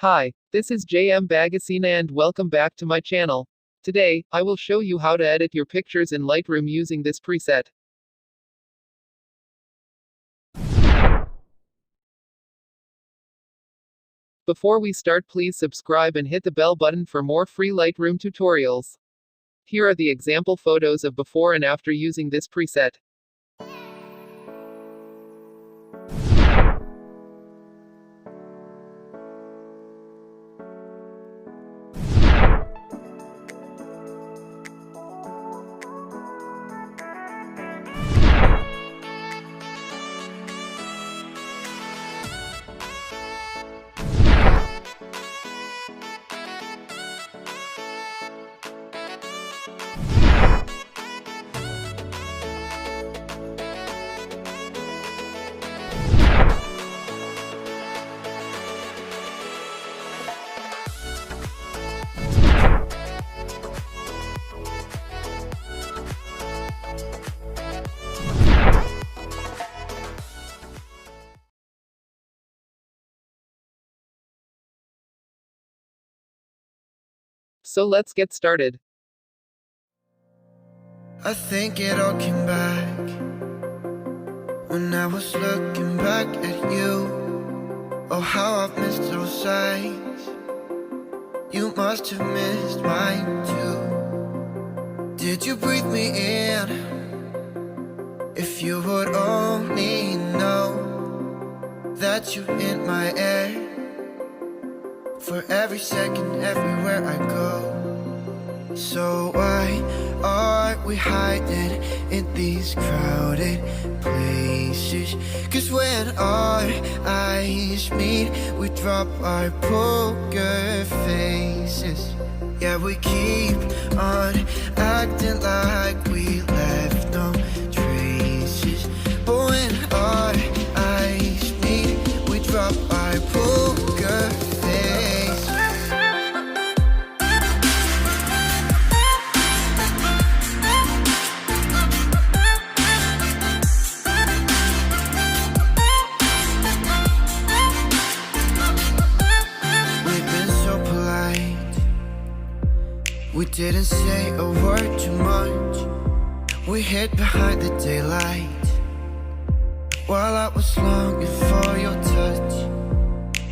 Hi, this is JM Bagasina and welcome back to my channel. Today, I will show you how to edit your pictures in Lightroom using this preset. Before we start, please subscribe and hit the bell button for more free Lightroom tutorials. Here are the example photos of before and after using this preset. So let's get started. I think it all came back when I was looking back at you. Oh, how I've missed those sights. You must have missed mine too. Did you breathe me in? If you would only know that you're in my air. For every second, everywhere I go. So why are we hiding in these crowded places? 'Cause when our eyes meet, we drop our poker faces. Yeah, we keep on acting like we left no traces. But when our eyes meet, we drop our poker faces. We didn't say a word too much. We hid behind the daylight while I was longing for your touch.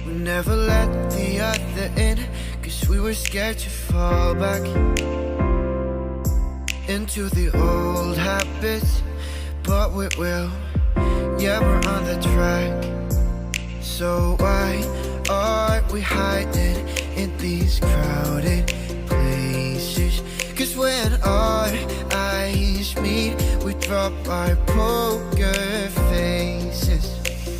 We never let the other in, 'cause we were scared to fall back into the old habits. But we will, yeah, we're on the track. So why are we hiding in these crowded places? 'Cause when our eyes meet, we drop our poker faces.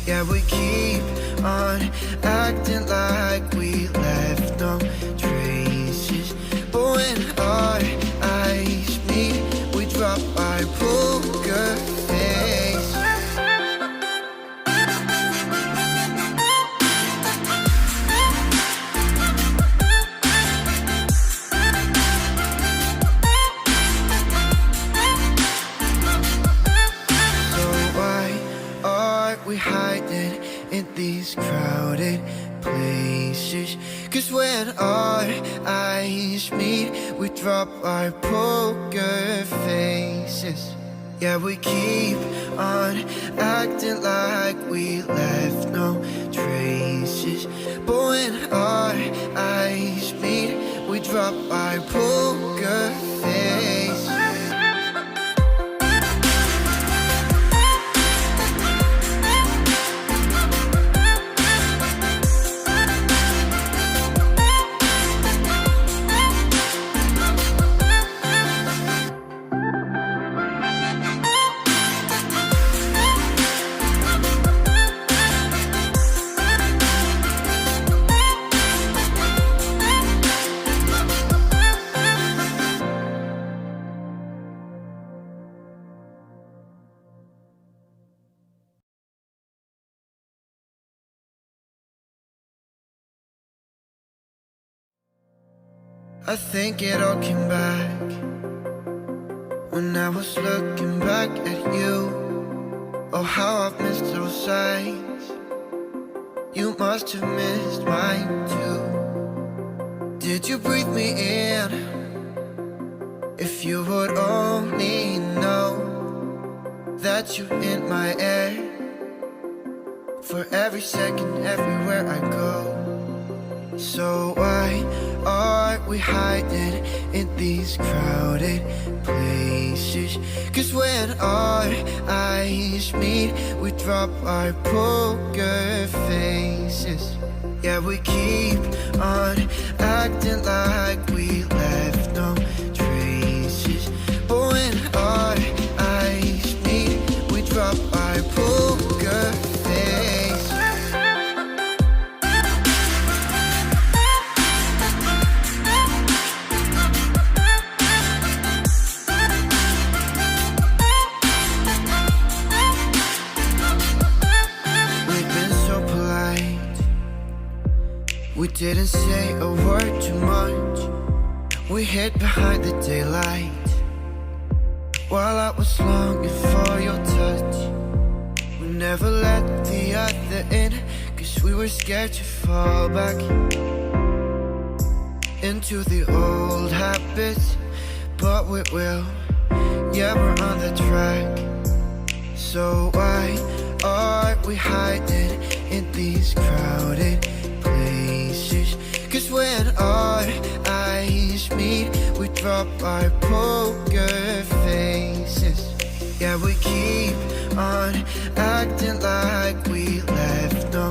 Yeah, we keep on acting like we left no traces. But when our eyes meet, we drop our poker faces. We hiding in these crowded places. 'Cause when our eyes meet, we drop our poker faces. Yeah, we keep on acting like we left no traces. But when our eyes meet, we drop our poker faces. I think it all came back when I was looking back at you. Oh, how I've missed those sights. You must have missed mine too. did you breathe me in? If you would only know that you're in my air, for every second, everywhere I go. So why are we hiding in these crowded places? 'Cause when our eyes meet, we drop our poker faces. Yeah, we keep on acting like we left no traces. But when our eyes meet, we drop our poker faces. We didn't say a word too much. We hid behind the daylight while I was longing for your touch. We never let the other in, 'cause we were scared to fall back into the old habits. But we will, yeah, we're on the track. So why are we hiding in these crowded places? 'Cause when our eyes meet, we drop our poker faces. Yeah, we keep on acting like we left no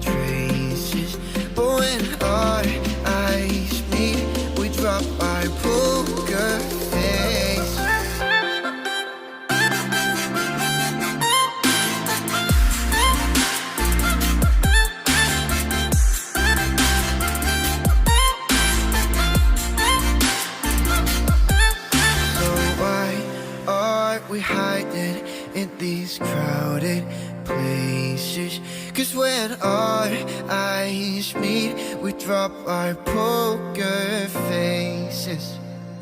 traces. But when our eyes meet, we drop our poker faces. We hiding in these crowded places. 'Cause when our eyes meet, we drop our poker faces.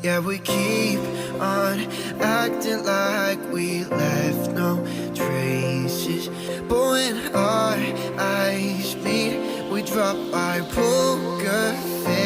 Yeah, we keep on acting like we left no traces. But when our eyes meet, we drop our poker faces.